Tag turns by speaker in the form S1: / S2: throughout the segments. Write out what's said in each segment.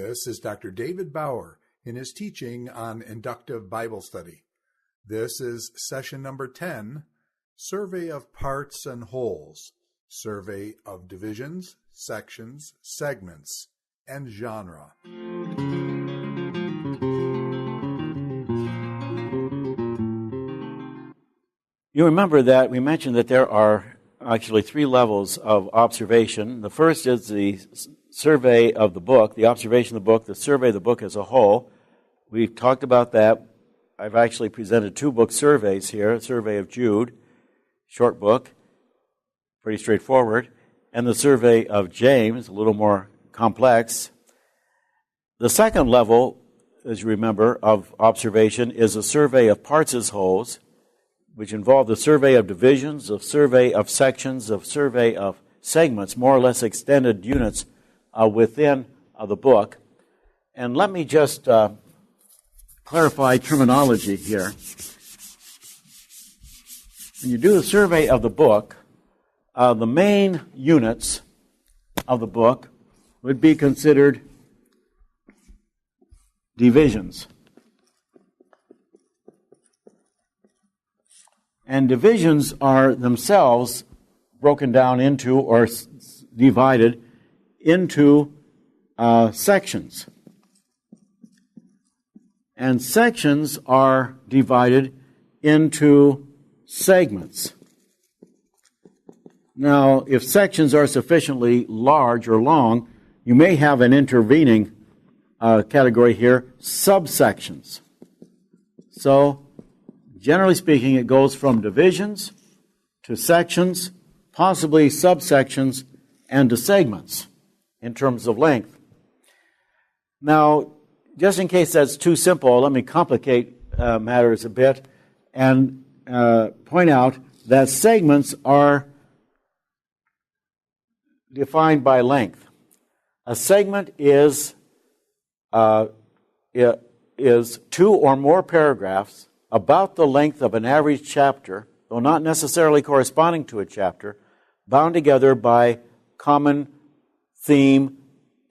S1: This is Dr. David Bauer in his teaching on Inductive Bible Study. This is session number 10, Survey of Parts and Wholes, Survey of Divisions, Sections, Segments, and Genre.
S2: You remember that we mentioned that there are actually three levels of observation. The first is the survey of the book, the observation of the book, the survey of the book as a whole. We've talked about that. I've actually presented two book surveys here, a survey of Jude, short book, pretty straightforward, and the survey of James, a little more complex. The second level, as you remember, of observation is a survey of parts as wholes, which involve the survey of divisions, a survey of sections, a survey of segments, more or less extended units within the book. And let me just clarify terminology here. When you do the survey of the book, the main units of the book would be considered divisions. And divisions are themselves broken down into or divided into sections. And sections are divided into segments. Now, if sections are sufficiently large or long, you may have an intervening category here, subsections. So, generally speaking, it goes from divisions to sections, possibly subsections, and to segments in terms of length. Now, just in case that's too simple, let me complicate matters a bit and point out that segments are defined by length. A segment is two or more paragraphs about the length of an average chapter, though not necessarily corresponding to a chapter, bound together by common theme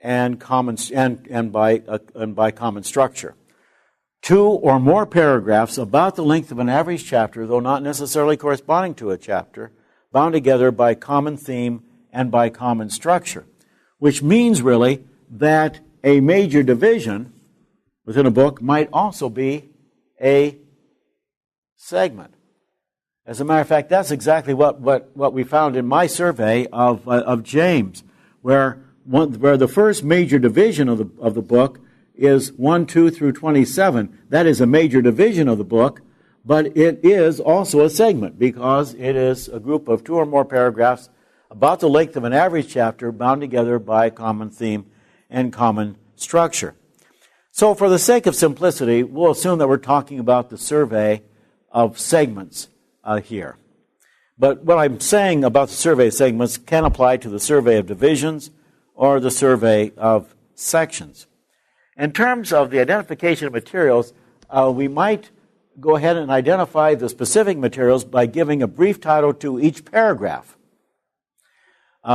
S2: and by common structure. Two or more paragraphs about the length of an average chapter, though not necessarily corresponding to a chapter, bound together by common theme and by common structure, which means really that a major division within a book might also be a segment. As a matter of fact, that's exactly what we found in my survey of James, where the first major division of the book is 1, 2 through 27. That is a major division of the book, but it is also a segment because it is a group of two or more paragraphs about the length of an average chapter bound together by common theme and common structure. So for the sake of simplicity, we'll assume that we're talking about the survey of segments here. But what I'm saying about the survey of segments can apply to the survey of divisions or the survey of sections. In terms of the identification of materials, we might go ahead and identify the specific materials by giving a brief title to each paragraph,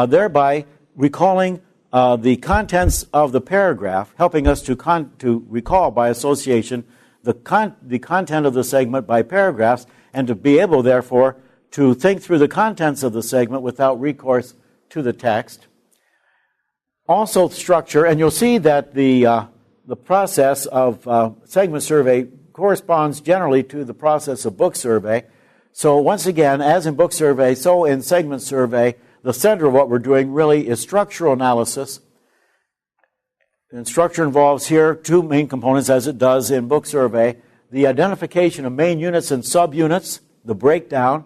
S2: thereby recalling the contents of the paragraph, helping us to recall by association the content of the segment by paragraphs, and to be able, therefore, to think through the contents of the segment without recourse to the text. Also structure, and you'll see that the process of segment survey corresponds generally to the process of book survey. So once again, as in book survey, so in segment survey, the center of what we're doing really is structural analysis. And structure involves here two main components, as it does in book survey: the identification of main units and subunits, the breakdown,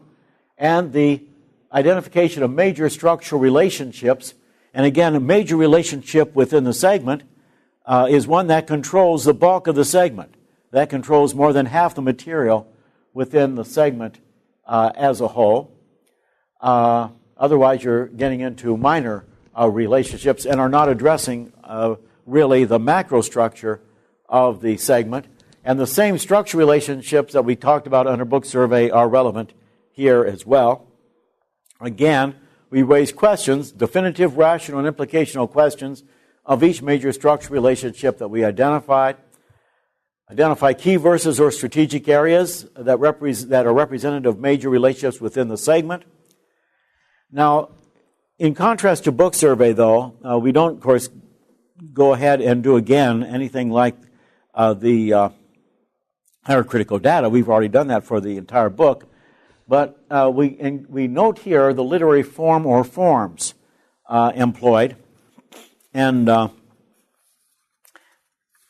S2: and the identification of major structural relationships. And again, a major relationship within the segment is one that controls the bulk of the segment. That controls more than half the material within the segment as a whole. Otherwise, you're getting into minor relationships and are not addressing really the macro structure of the segment. And the same structure relationships that we talked about under book survey are relevant here as well. Again, we raise questions, definitive, rational, and implicational questions of each major structure relationship that we identified. Identify key verses or strategic areas that are representative of major relationships within the segment. Now, in contrast to book survey, though, we don't, of course, go ahead and do again anything like the critical data. We've already done that for the entire book. But we note here the literary form or forms employed. And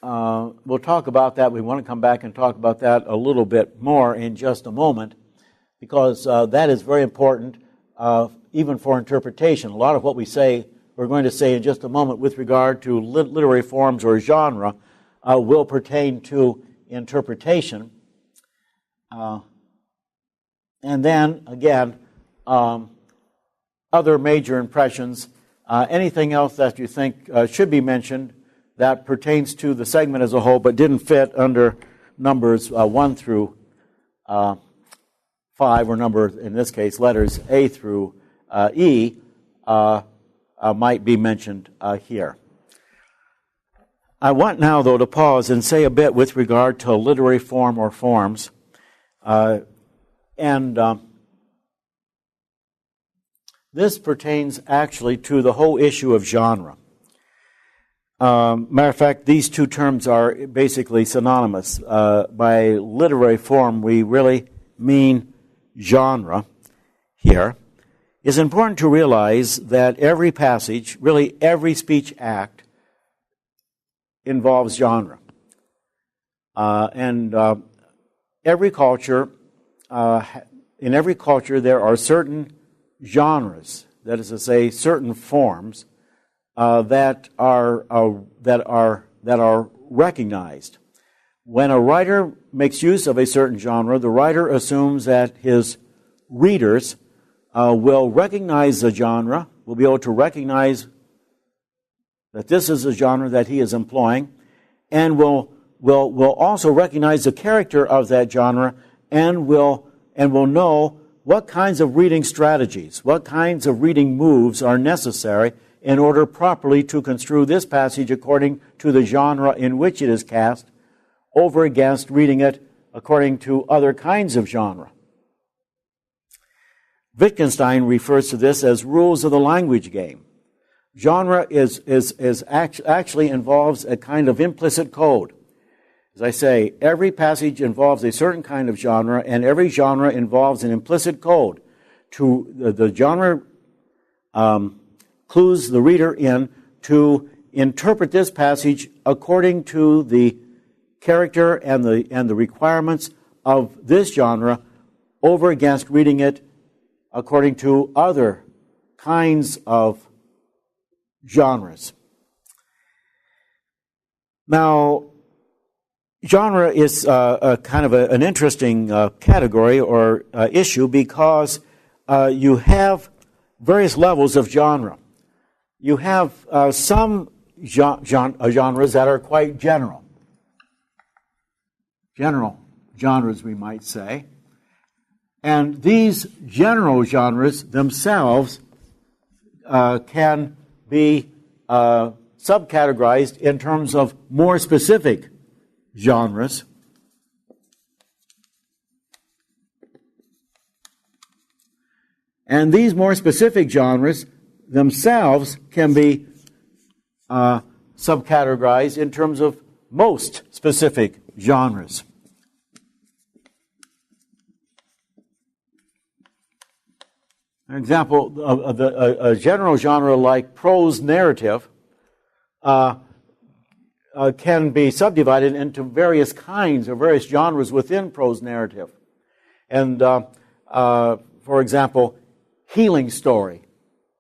S2: we'll talk about that. We want to come back and talk about that a little bit more in just a moment, because that is very important even for interpretation. A lot of what we're going to say in just a moment with regard to literary forms or genre will pertain to interpretation. And then, again, other major impressions, anything else that you think should be mentioned that pertains to the segment as a whole but didn't fit under numbers 1 through 5, or in this case, letters A through E, might be mentioned here. I want now, though, to pause and say a bit with regard to literary form or forms. This pertains actually to the whole issue of genre. Matter of fact, these two terms are basically synonymous. By literary form, we really mean genre here. It's important to realize that every passage, really every speech act, involves genre. Every culture, in every culture, there are certain genres, that is to say, certain forms that are recognized. When a writer makes use of a certain genre, the writer assumes that his readers will recognize the genre, will be able to recognize that this is a genre that he is employing, and will also recognize the character of that genre, and will know what kinds of reading strategies, what kinds of reading moves are necessary in order properly to construe this passage according to the genre in which it is cast, over against reading it according to other kinds of genre. Wittgenstein refers to this as rules of the language game. Genre actually involves a kind of implicit code. As I say, every passage involves a certain kind of genre, and every genre involves an implicit code. To the genre clues the reader in to interpret this passage according to the character and the requirements of this genre, over against reading it according to other kinds of genres. Now, genre is kind of an interesting category or issue, because you have various levels of genre. You have some genres that are quite general. General genres, we might say. And these general genres themselves can be subcategorized in terms of more specific genres. And these more specific genres themselves can be subcategorized in terms of most specific genres. An example of a general genre like prose narrative can be subdivided into various kinds or various genres within prose narrative. And, for example, healing story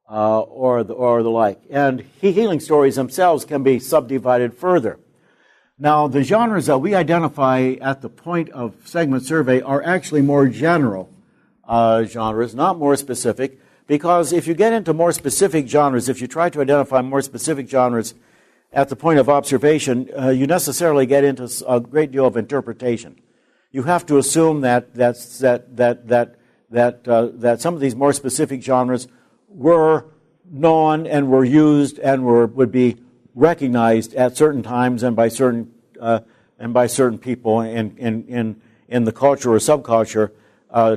S2: or the like. And healing stories themselves can be subdivided further. Now, the genres that we identify at the point of segment survey are actually more general genres, not more specific, because if you get into more specific genres, if you try to identify more specific genres at the point of observation, you necessarily get into a great deal of interpretation. You have to assume that some of these more specific genres were known and were used and would be recognized at certain times and by certain people in the culture or subculture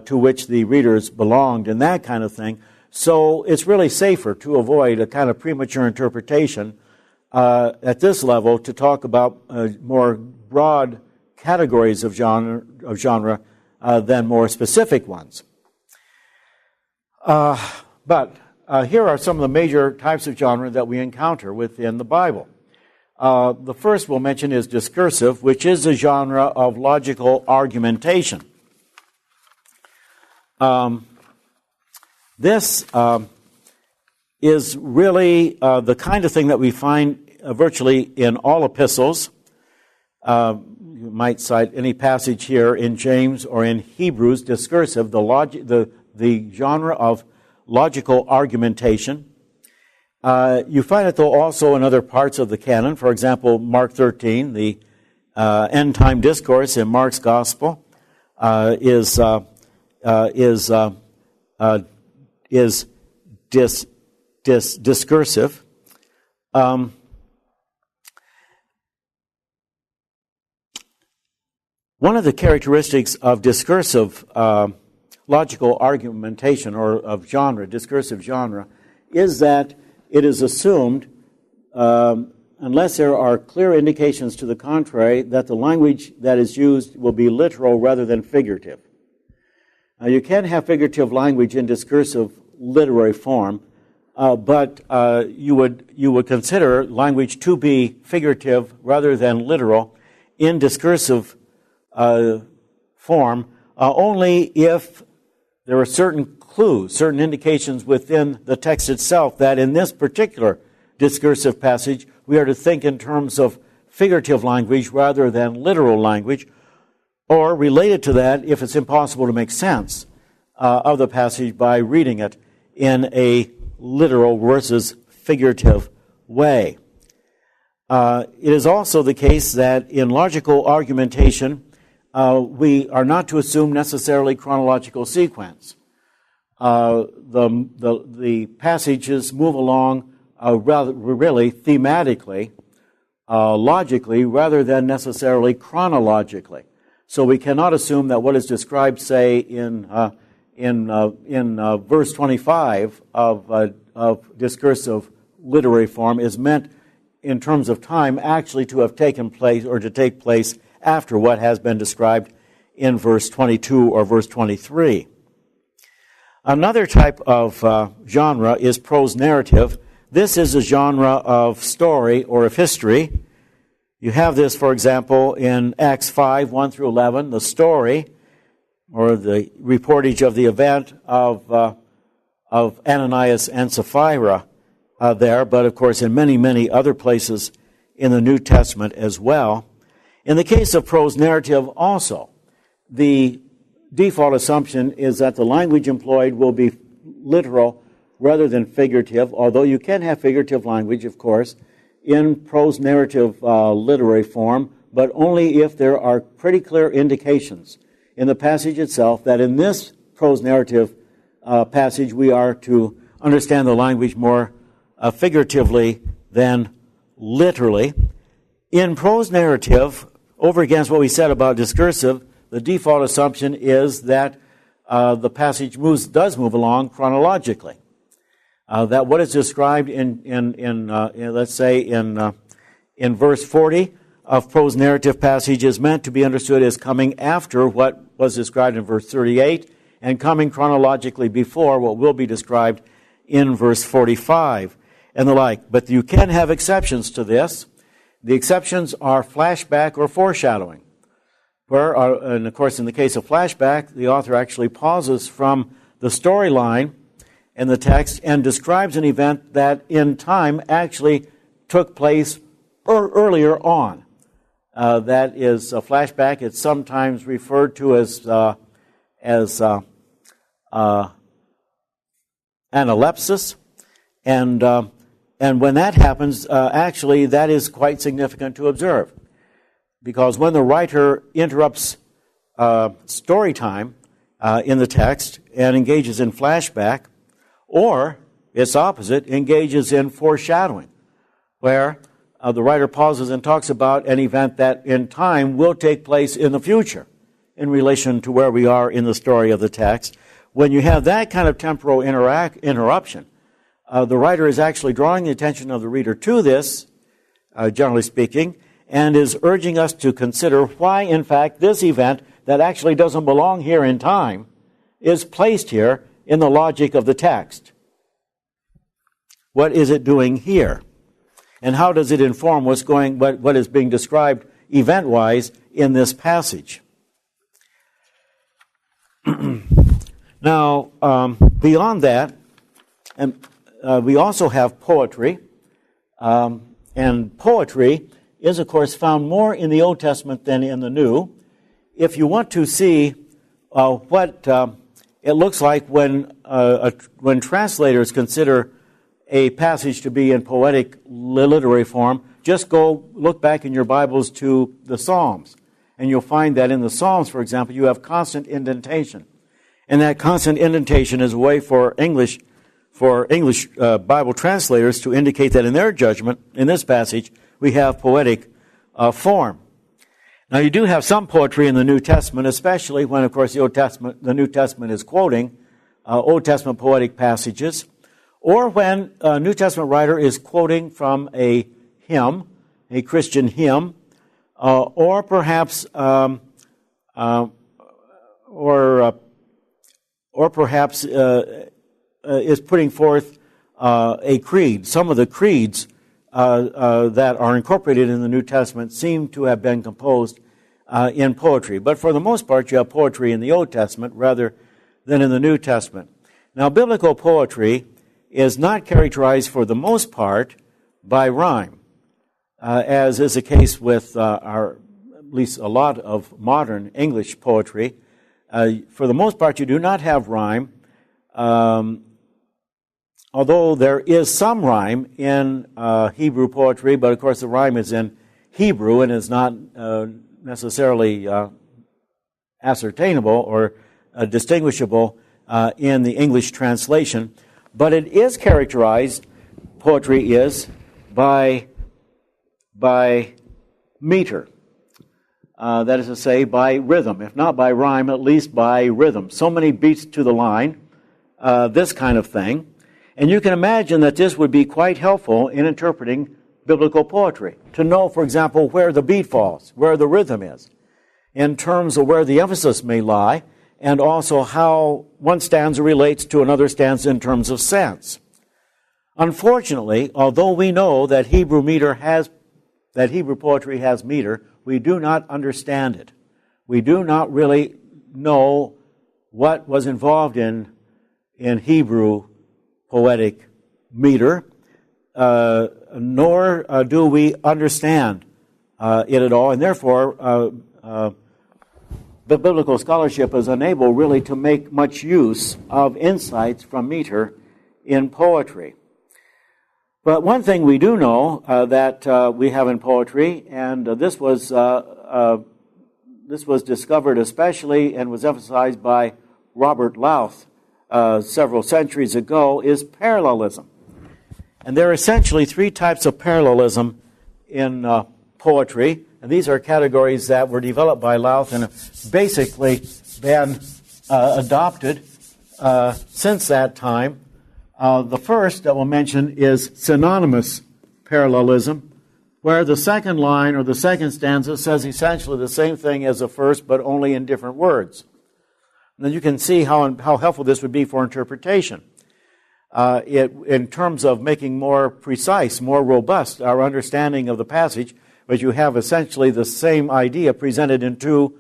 S2: to which the readers belonged and that kind of thing. So it's really safer to avoid a kind of premature interpretation at this level to talk about more broad categories of genre than more specific ones. But here are some of the major types of genre that we encounter within the Bible. The first we'll mention is discursive, which is a genre of logical argumentation. This is really the kind of thing that we find virtually in all epistles. You might cite any passage here in James or in Hebrews, discursive, the genre of logical argumentation. You find it, though, also in other parts of the canon. For example, Mark 13, the end-time discourse in Mark's Gospel, is discursive. One of the characteristics of discursive logical argumentation, or of genre, discursive genre, is that it is assumed, unless there are clear indications to the contrary, that the language that is used will be literal rather than figurative. Now, you can have figurative language in discursive literary form, but you would consider language to be figurative rather than literal in discursive form only if there are certain clues, certain indications within the text itself that in this particular discursive passage we are to think in terms of figurative language rather than literal language, or related to that, if it's impossible to make sense of the passage by reading it in a literal versus figurative way. It is also the case that in logical argumentation, we are not to assume necessarily chronological sequence. The passages move along really thematically, logically, rather than necessarily chronologically. So we cannot assume that what is described, say, in verse 25 of discursive literary form is meant in terms of time actually to have taken place or to take place after what has been described in verse 22 or verse 23. Another type of genre is prose narrative. This is a genre of story or of history. You have this, for example, in Acts 5, 1 through 11, the story or the reportage of the event of Ananias and Sapphira there, but of course in many, many other places in the New Testament as well. In the case of prose narrative also, the default assumption is that the language employed will be literal rather than figurative, although you can have figurative language, of course, in prose narrative literary form, but only if there are pretty clear indications in the passage itself that in this prose narrative passage we are to understand the language more figuratively than literally. In prose narrative, over against what we said about discursive, the default assumption is that the passage does move along chronologically. That what is described in let's say in verse 40 of prose narrative passage is meant to be understood as coming after what was described in verse 38 and coming chronologically before what will be described in verse 45 and the like. But you can have exceptions to this. The exceptions are flashback or foreshadowing, where, and of course in the case of flashback, the author actually pauses from the storyline in the text and describes an event that in time actually took place earlier on. That is a flashback. It's sometimes referred to as analepsis, and when that happens, actually that is quite significant to observe, because when the writer interrupts story time in the text and engages in flashback, or its opposite, engages in foreshadowing, where the writer pauses and talks about an event that in time will take place in the future in relation to where we are in the story of the text. When you have that kind of temporal interruption, the writer is actually drawing the attention of the reader to this, generally speaking, and is urging us to consider why, in fact, this event that actually doesn't belong here in time is placed here in the logic of the text. What is it doing here? And how does it inform what is being described event-wise in this passage? Now, beyond that, we also have poetry. And poetry is, of course, found more in the Old Testament than in the New. If you want to see what it looks like when translators consider a passage to be in poetic literary form, just go look back in your Bibles to the Psalms. And you'll find that in the Psalms, for example, you have constant indentation. And that constant indentation is a way for English Bible translators to indicate that in their judgment, in this passage, we have poetic form. Now, you do have some poetry in the New Testament, especially when, of course, the New Testament is quoting Old Testament poetic passages, or when a New Testament writer is quoting from a hymn, a Christian hymn, or perhaps is putting forth a creed. Some of the creeds that are incorporated in the New Testament seem to have been composed in poetry. But for the most part, you have poetry in the Old Testament rather than in the New Testament. Now, biblical poetry is not characterized for the most part by rhyme, as is the case with at least a lot of modern English poetry. For the most part, you do not have rhyme, although there is some rhyme in Hebrew poetry, but of course the rhyme is in Hebrew and is not necessarily ascertainable or distinguishable in the English translation. But it is characterized, poetry is, by meter. That is to say, by rhythm. If not by rhyme, at least by rhythm. So many beats to the line, this kind of thing. And you can imagine that this would be quite helpful in interpreting biblical poetry. To know, for example, where the beat falls, where the rhythm is, in terms of where the emphasis may lie, and also how one stanza relates to another stanza in terms of sense. Unfortunately, although we know that Hebrew poetry has meter, we do not understand it. We do not really know what was involved in Hebrew poetic meter, nor do we understand it at all, and therefore the biblical scholarship is unable really to make much use of insights from meter in poetry. But one thing we do know that we have in poetry, and this was discovered especially and was emphasized by Robert Louth several centuries ago, is parallelism. And there are essentially three types of parallelism in poetry, and these are categories that were developed by Louth and have basically been adopted since that time. The first that we'll mention is synonymous parallelism, where the second line or the second stanza says essentially the same thing as the first, but only in different words. And then you can see how helpful this would be for interpretation. In terms of making more precise, more robust our understanding of the passage, but you have essentially the same idea presented in two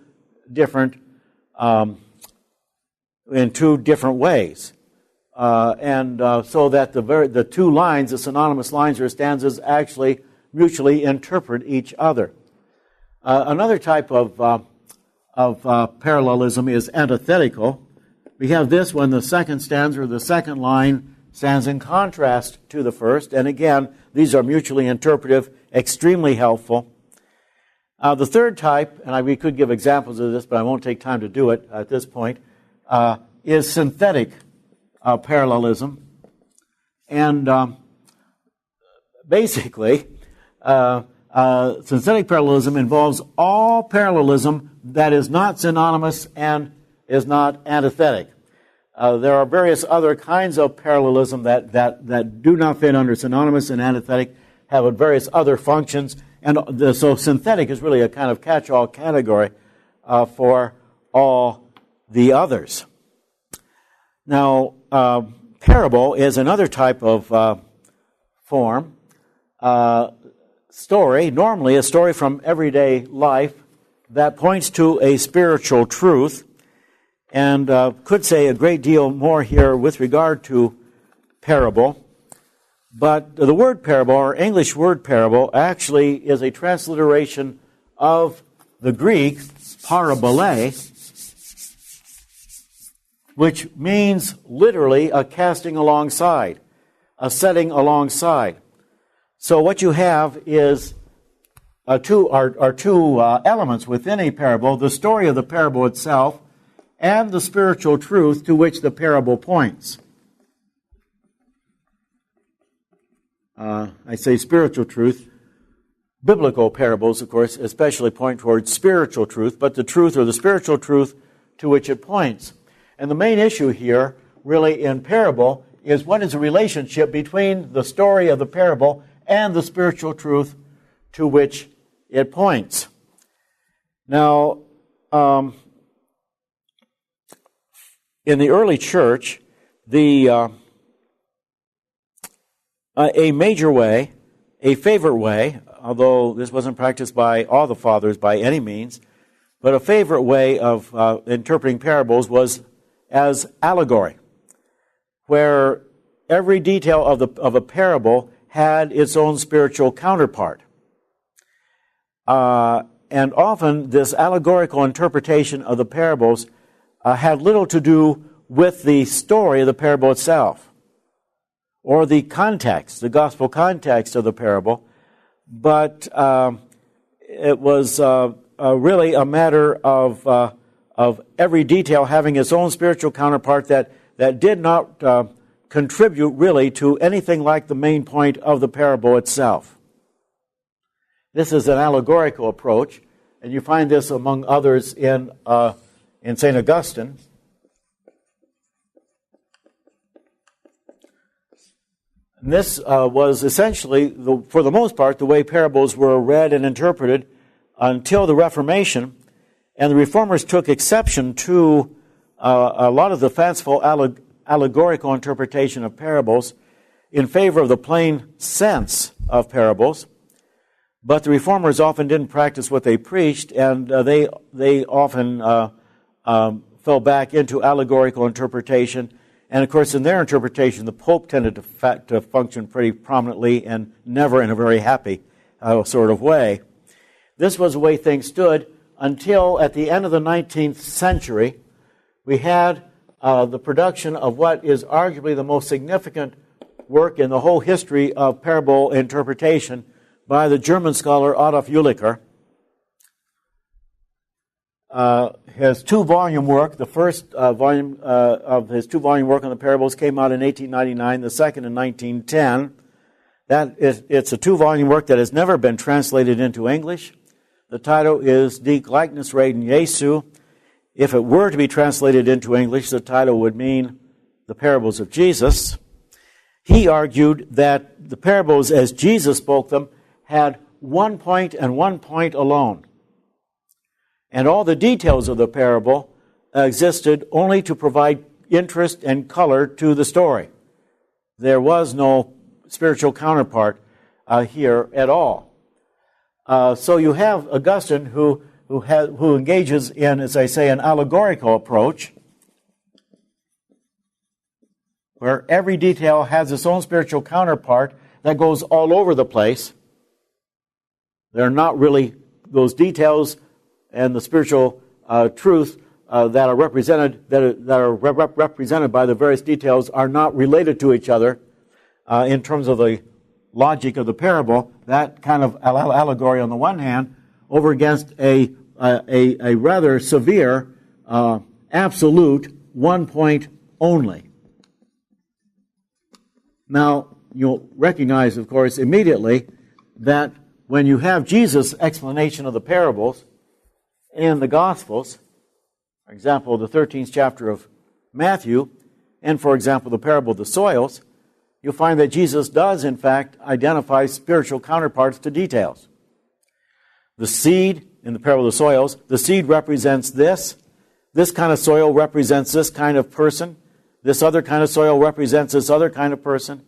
S2: different ways. So that the two lines, the synonymous lines or stanzas, actually mutually interpret each other. Another type of parallelism is antithetical. We have this when the second stanza or the second line stands in contrast to the first, and again, these are mutually interpretive, extremely helpful. The third type, and we could give examples of this, but I won't take time to do it at this point, is synthetic parallelism. And basically, synthetic parallelism involves all parallelism that is not synonymous and is not antithetic. There are various other kinds of parallelism that do not fit under synonymous and antithetic, have various other functions, and so synthetic is really a kind of catch-all category for all the others. Now, parable is another type of form. Story, normally a story from everyday life that points to a spiritual truth, and could say a great deal more here with regard to parable. But the word parable, or English word parable, actually is a transliteration of the Greek parabole, which means literally a casting alongside, a setting alongside. So what you have is two elements within a parable: the story of the parable itself and the spiritual truth to which the parable points. I say spiritual truth. Biblical parables, of course, especially point towards spiritual truth, but the truth or the spiritual truth to which it points. And the main issue here, really, in parable is what is the relationship between the story of the parable and the spiritual truth to which it points. Now, in the early church, a major way, a favorite way, although this wasn't practiced by all the fathers by any means, but a favorite way of interpreting parables was as allegory, where every detail of a parable had its own spiritual counterpart. And often this allegorical interpretation of the parables had little to do with the story of the parable itself, or the context, the gospel context of the parable, but it was really a matter of every detail having its own spiritual counterpart that did not contribute really to anything like the main point of the parable itself. This is an allegorical approach, and you find this among others in St. Augustine. And this was essentially, for the most part, the way parables were read and interpreted until the Reformation, and the Reformers took exception to a lot of the fanciful allegorical interpretation of parables in favor of the plain sense of parables. But the Reformers often didn't practice what they preached, and they often fell back into allegorical interpretation. And of course, in their interpretation, the Pope tended to function pretty prominently and never in a very happy sort of way. This was the way things stood until at the end of the 19th century, we had the production of what is arguably the most significant work in the whole history of parable interpretation by the German scholar Adolf Jülicher. His two-volume work, the first volume of his two-volume work on the parables came out in 1899, the second in 1910. It's a two-volume work that has never been translated into English. The title is Die Gleichnisreden Jesu. If it were to be translated into English, the title would mean The Parables of Jesus. He argued that the parables as Jesus spoke them had one point and one point alone. And all the details of the parable existed only to provide interest and color to the story. There was no spiritual counterpart here at all. So you have Augustine who engages in, as I say, an allegorical approach, where every detail has its own spiritual counterpart that goes all over the place. They're not really those details and the spiritual truth that are represented represented by the various details are not related to each other in terms of the logic of the parable. That kind of allegory on the one hand, over against a rather severe absolute one point only. Now you'll recognize, of course, immediately that when you have Jesus' explanation of the parables in the Gospels, for example, the 13th chapter of Mathew, and for example, the parable of the soils, you'll find that Jesus does, in fact, identify spiritual counterparts to details. The seed, in the parable of the soils, the seed represents this. This kind of soil represents this kind of person. This other kind of soil represents this other kind of person.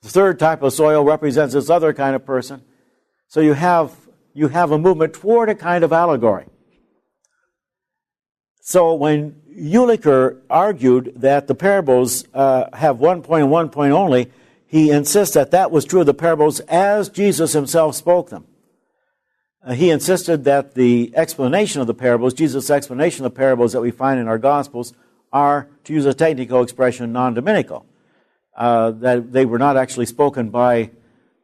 S2: The third type of soil represents this other kind of person. So you have a movement toward a kind of allegory. So when Jülicher argued that the parables have 1 point and 1 point only, he insists that that was true of the parables as Jesus himself spoke them. He insisted that the explanation of the parables, Jesus' explanation of the parables that we find in our Gospels, are, to use a technical expression, non-dominical. That they were not actually spoken by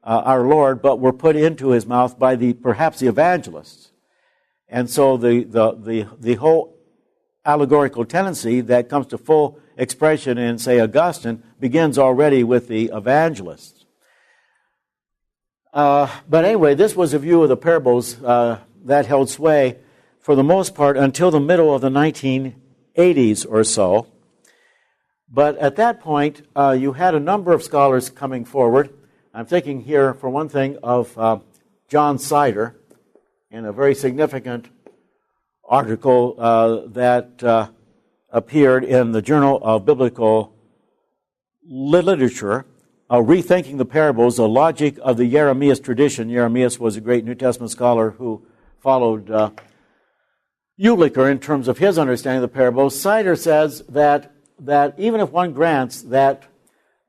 S2: our Lord, but were put into his mouth by perhaps the evangelists. And so the whole allegorical tendency that comes to full expression in, say, Augustine, begins already with the evangelists. But anyway, this was a view of the parables that held sway for the most part until the middle of the 1980s or so. But at that point, you had a number of scholars coming forward. I'm thinking here, for one thing, of John Sider in a very significant article that appeared in the Journal of Biblical Literature, Rethinking the Parables, the Logic of the Jeremias Tradition. Jeremias was a great New Testament scholar who followed Jülicher in terms of his understanding of the parables. Sider says that even if one grants that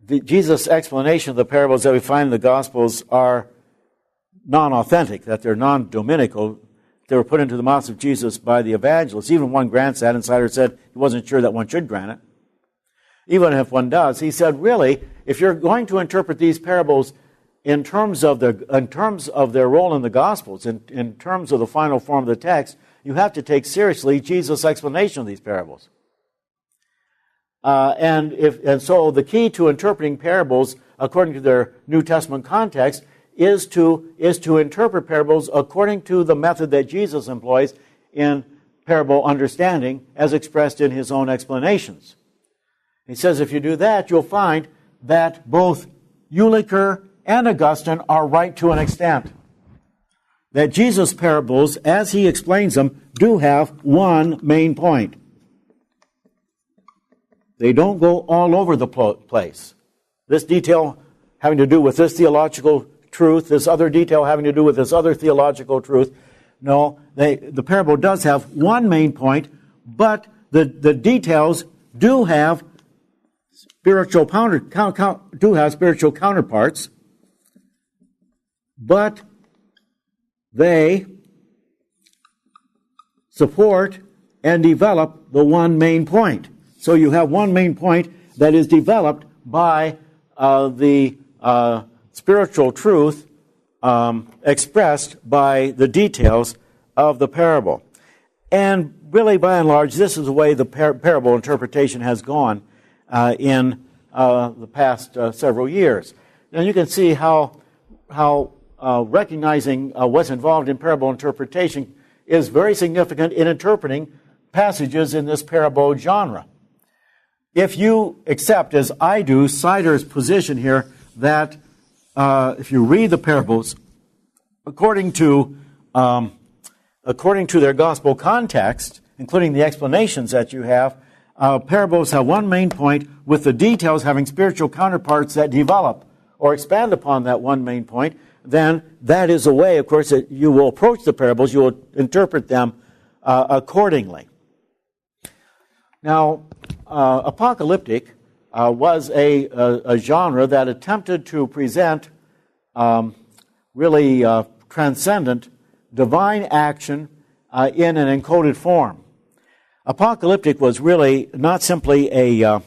S2: Jesus' explanation of the parables that we find in the Gospels are non-authentic, that they're non-dominical, they were put into the mouths of Jesus by the evangelists. Even one grants that, and Sider said he wasn't sure that one should grant it. Even if one does, he said, really, if you're going to interpret these parables in terms of their role in the Gospels, in terms of the final form of the text, you have to take seriously Jesus' explanation of these parables. And so the key to interpreting parables according to their New Testament context is to interpret parables according to the method that Jesus employs in parable understanding as expressed in his own explanations. He says if you do that, you'll find that both Jülicher and Augustine are right to an extent. That Jesus' parables, as he explains them, do have one main point. They don't go all over the place. This detail having to do with this theological truth, this other detail having to do with this other theological truth. No, the parable does have one main point, but the details do have spiritual counterparts, but they support and develop the one main point. So you have one main point that is developed by the spiritual truth expressed by the details of the parable. And really, by and large, this is the way the parable interpretation has gone in the past several years. And you can see how recognizing what's involved in parable interpretation is very significant in interpreting passages in this parable genre. If you accept, as I do, Sider's position here that if you read the parables according to their gospel context, including the explanations that you have, parables have one main point with the details having spiritual counterparts that develop or expand upon that one main point, then that is a way, of course, that you will approach the parables, you will interpret them accordingly. Now, apocalyptic was a genre that attempted to present really transcendent divine action in an encoded form. Apocalyptic was really not simply a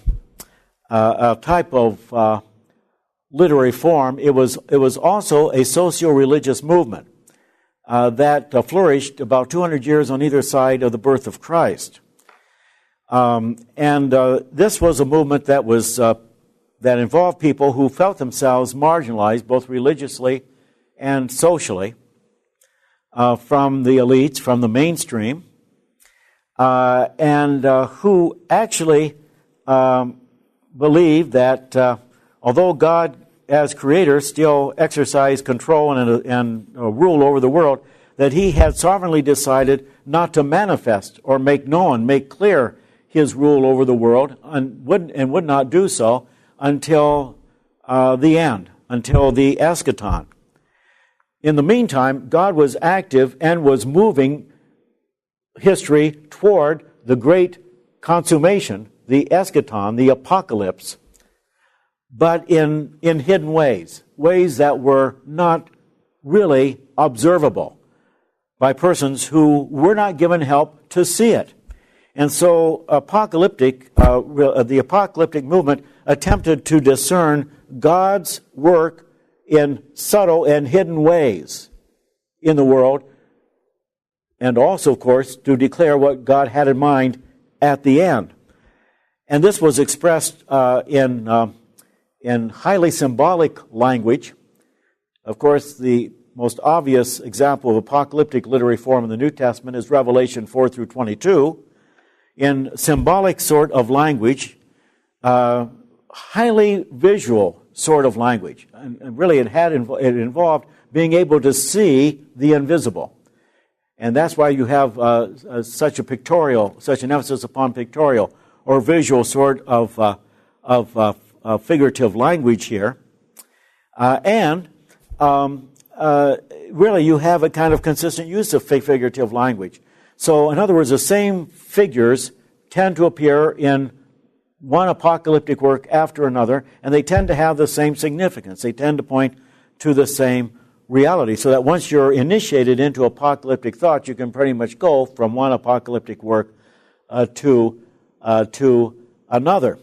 S2: type of literary form. It was also a socio-religious movement that flourished about 200 years on either side of the birth of Christ. This was a movement that involved people who felt themselves marginalized, both religiously and socially. from the elites, from the mainstream, and who actually believe that although God, as creator, still exercised control and rule over the world, that he had sovereignly decided not to manifest or make known, make clear his rule over the world, and would not do so until the end, until the eschaton. In the meantime, God was active and was moving history toward the great consummation, the eschaton, the apocalypse, but in hidden ways, ways that were not really observable by persons who were not given help to see it. And so the apocalyptic movement attempted to discern God's work in subtle and hidden ways in the world, and also, of course, to declare what God had in mind at the end. And this was expressed in highly symbolic language. Of course, the most obvious example of apocalyptic literary form in the New Testament is Revelation 4 through 22. In symbolic sort of language, highly visual sort of language. And really it involved being able to see the invisible. And that's why you have such an emphasis upon pictorial or visual sort of figurative language here. Really you have a kind of consistent use of figurative language. So, in other words, the same figures tend to appear in one apocalyptic work after another, and they tend to have the same significance. They tend to point to the same reality, so that once you're initiated into apocalyptic thought, you can pretty much go from one apocalyptic work to another.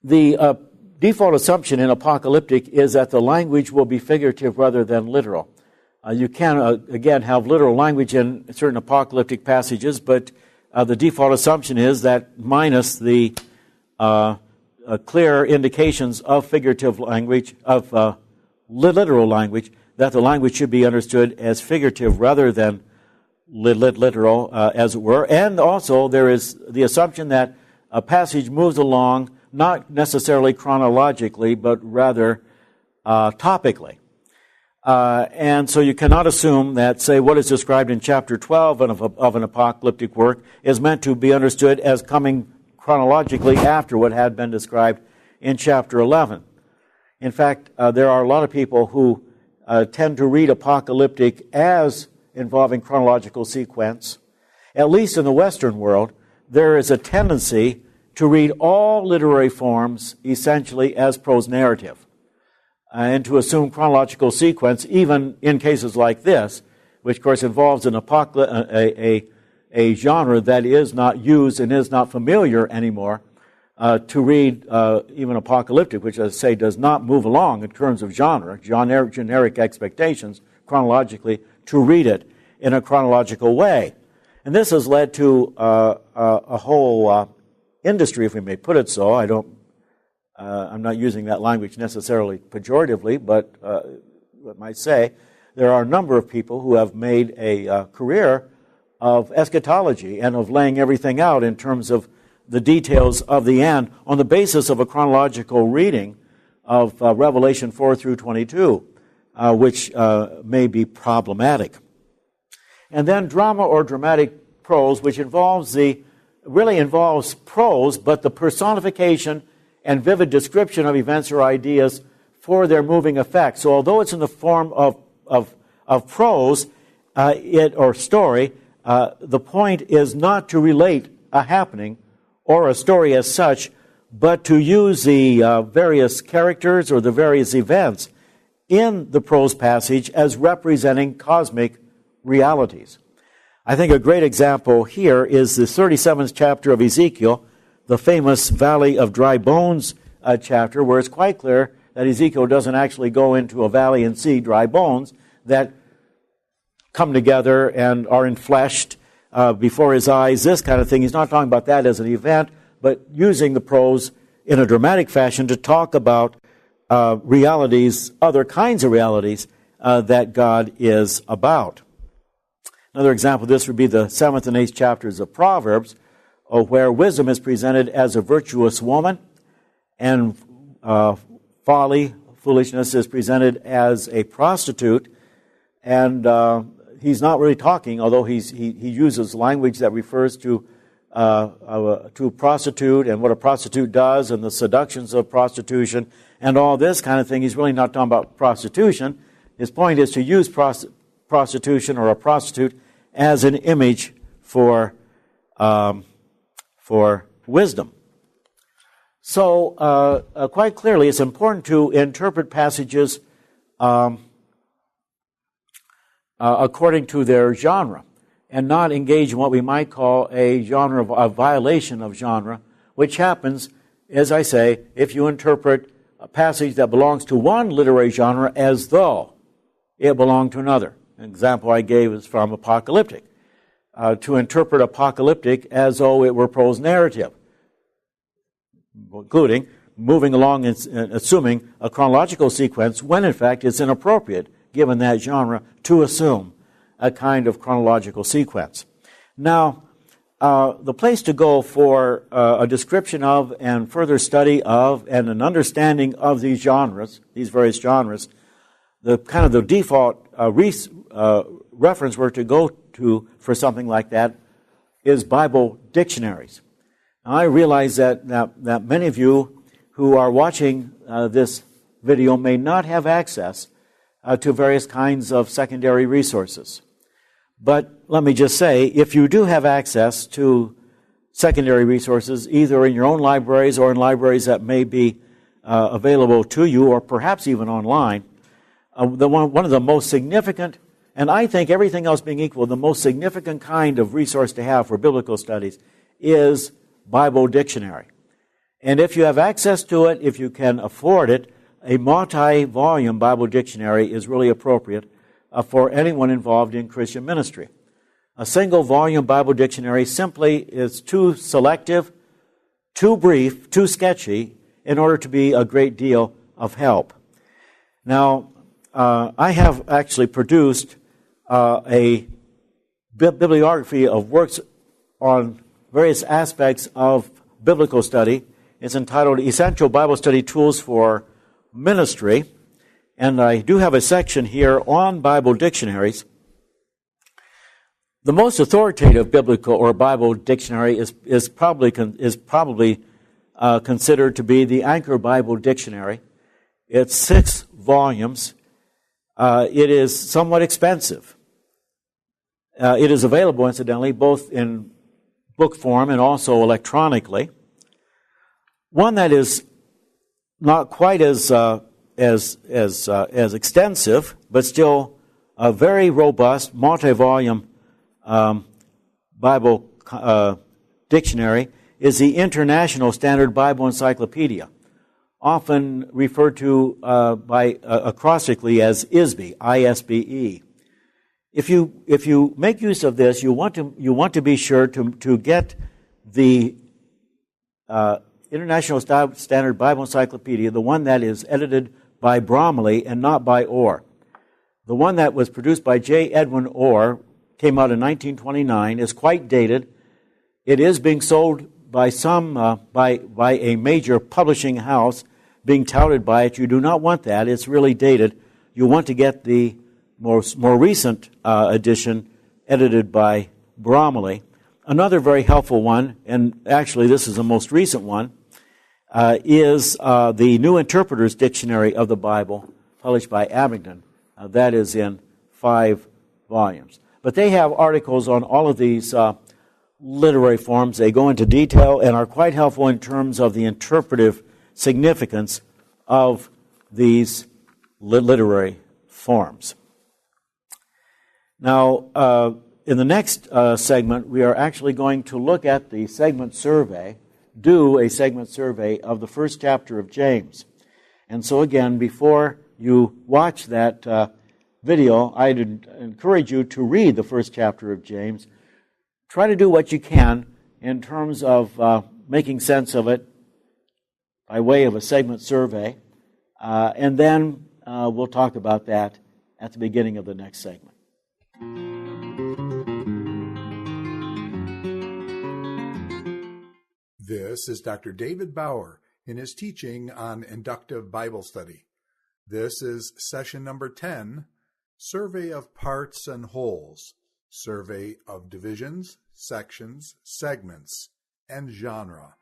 S2: The default assumption in apocalyptic is that the language will be figurative rather than literal. You can, again, have literal language in certain apocalyptic passages, but the default assumption is that minus the clear indications of figurative language, of literal language, that the language should be understood as figurative rather than literal, as it were. And also there is the assumption that a passage moves along not necessarily chronologically, but rather topically. And so you cannot assume that, say, what is described in chapter 12 of an apocalyptic work is meant to be understood as coming chronologically after what had been described in chapter 11. In fact, there are a lot of people who tend to read apocalyptic as involving chronological sequence. At least in the Western world, there is a tendency to read all literary forms essentially as prose narrative, and to assume chronological sequence, even in cases like this, which of course involves a genre that is not used and is not familiar anymore, to read even apocalyptic, which, as I say, does not move along in terms of generic expectations chronologically, to read it in a chronological way. And this has led to a whole industry, if we may put it so. I'm not using that language necessarily pejoratively, but I might say there are a number of people who have made a career of eschatology and of laying everything out in terms of the details of the end on the basis of a chronological reading of Revelation 4 through 22, which may be problematic. And then drama or dramatic prose, which really involves prose, but the personification and vivid description of events or ideas for their moving effect. So although it's in the form of prose or story, the point is not to relate a happening or a story as such, but to use the various characters or the various events in the prose passage as representing cosmic realities. I think a great example here is the 37th chapter of Ezekiel, the famous Valley of Dry Bones chapter, where it's quite clear that Ezekiel doesn't actually go into a valley and see dry bones that come together and are enfleshed before his eyes, this kind of thing. He's not talking about that as an event, but using the prose in a dramatic fashion to talk about realities, other kinds of realities, that God is about. Another example of this would be the 7th and 8th chapters of Proverbs, where wisdom is presented as a virtuous woman, and foolishness is presented as a prostitute. And he's not really talking, although he uses language that refers to prostitute and what a prostitute does and the seductions of prostitution and all this kind of thing. He's really not talking about prostitution. His point is to use prostitution or a prostitute as an image for wisdom. So quite clearly, it's important to interpret passages according to their genre, and not engage in what we might call a violation of genre, which happens, as I say, if you interpret a passage that belongs to one literary genre as though it belonged to another. An example I gave is from Apocalyptic. To interpret Apocalyptic as though it were prose narrative, including moving along and assuming a chronological sequence when in fact it's inappropriate, given that genre, to assume a kind of chronological sequence. Now, the place to go for a description of and further study of and an understanding of these genres, these various genres, the kind of the default reference where to go to for something like that is Bible dictionaries. Now, I realize that many of you who are watching this video may not have access to various kinds of secondary resources. But let me just say, if you do have access to secondary resources, either in your own libraries or in libraries that may be available to you, or perhaps even online, one of the most significant, and I think everything else being equal, the most significant kind of resource to have for biblical studies is Bible dictionary. And if you have access to it, if you can afford it, a multi-volume Bible dictionary is really appropriate for anyone involved in Christian ministry. A single volume Bible dictionary simply is too selective, too brief, too sketchy in order to be a great deal of help. Now, I have actually produced a bibliography of works on various aspects of biblical study. It's entitled Essential Bible Study Tools for Ministry, and I do have a section here on Bible dictionaries. The most authoritative biblical or Bible dictionary is probably considered to be the Anchor Bible Dictionary. It's 6 volumes. It is somewhat expensive. It is available, incidentally, both in book form and also electronically. One that is not quite as extensive, but still a very robust, multi-volume Bible dictionary is the International Standard Bible Encyclopedia, often referred to acrostically as ISBE, I-S-B-E. If you make use of this, you want to be sure to get the International Standard Bible Encyclopedia, the one that is edited by Bromley and not by Orr. The one that was produced by J. Edwin Orr came out in 1929, is quite dated. It is being sold by by a major publishing house, being touted by it. You do not want that. It's really dated. You want to get the more recent edition edited by Bromley. Another very helpful one, and actually this is the most recent one, is the New Interpreter's Dictionary of the Bible, published by Abingdon. That is in 5 volumes. But they have articles on all of these literary forms. They go into detail and are quite helpful in terms of the interpretive significance of these literary forms. Now, in the next segment, we are actually going to look at the segment survey, do a segment survey of the first chapter of James. And so again, before you watch that video, I'd encourage you to read the first chapter of James. Try to do what you can in terms of making sense of it by way of a segment survey, and then we'll talk about that at the beginning of the next segment.
S1: This is Dr. David Bauer in his teaching on Inductive Bible Study. This is session number 10, Survey of Parts and Wholes, Survey of Divisions, Sections, Segments, and Genre.